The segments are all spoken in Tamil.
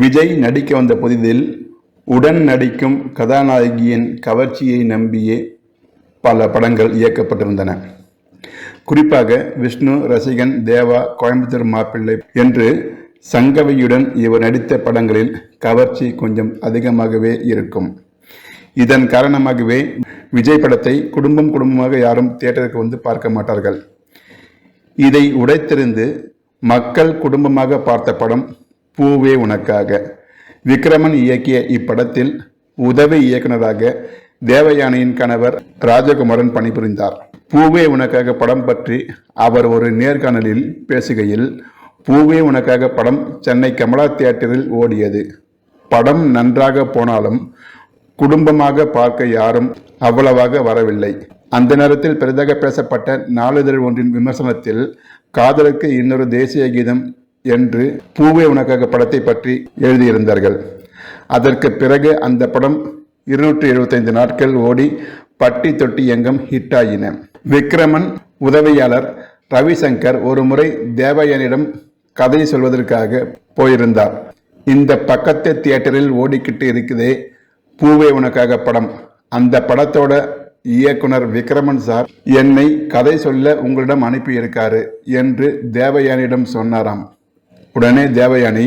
விஜய் நடிக்க வந்த புதிதில் உடன் நடிக்கும் கதாநாயகியின் கவர்ச்சியை நம்பியே பல படங்கள் இயக்கப்பட்டிருந்தன. குறிப்பாக விஷ்ணு, ரசிகன், தேவா, கோயம்புத்தூர் மாப்பிள்ளை என்று சங்கவியுடன் இவர் நடித்த படங்களில் கவர்ச்சி கொஞ்சம் அதிகமாகவே இருக்கும். இதன் காரணமாகவே விஜய் படத்தை குடும்பமாக யாரும் தியேட்டருக்கு வந்து பார்க்க மாட்டார்கள். இதை உடைத்தெறிந்து மக்கள் குடும்பமாக பார்த்த படம் பூவே உனக்காக. விக்ரமன் இயக்கிய இப்படத்தில் உதவி இயக்குநராக தேவயானியின் கணவர் ராஜகுமாரன் பணிபுரிந்தார். பூவே உனக்காக படம் பற்றி அவர் ஒரு நேர்காணலில் பேசுகையில், பூவே உனக்காக படம் சென்னை கமலா தியேட்டரில் ஓடியது. படம் நன்றாக போனாலும் குடும்பமாக பார்க்க யாரும் அவ்வளவாக வரவில்லை. அந்த நேரத்தில் பெரிதாக பேசப்பட்ட நாளிதழ் ஒன்றின் விமர்சனத்தில் காதலுக்கு இன்னொரு தேசிய கீதம் என்று பூவே உனக்காக படத்தை பற்றி எழுதியிருந்தார்கள். அதற்கு பிறகு அந்த படம் 275 நாட்கள் ஓடி பட்டி தொட்டி எங்கும் ஹிட் ஆகின. விக்ரமன் உதவியாளர் ரவிசங்கர் ஒரு முறை தேவயானியிடம் கதை சொல்வதற்காக போயிருந்தார். இந்த பக்கத்து தியேட்டரில் ஓடிக்கிட்டு இருக்குதே பூவே உனக்காக படம், அந்த படத்தோட இயக்குனர் விக்ரமன் சார் என்னை கதை சொல்ல உங்களிடம் அனுப்பியிருக்காரு என்று தேவயானியிடம் சொன்னாராம். உடனே தேவயானி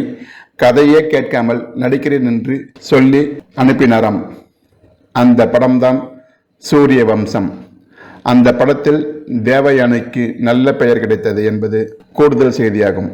கதையே கேட்காமல் நடிக்கிறேன் என்று சொல்லி அனுப்பினாராம். அந்த படம்தான் சூரிய வம்சம். அந்த படத்தில் தேவயானிக்கு நல்ல பெயர் கிடைத்தது என்பது கூடுதல் செய்தியாகும்.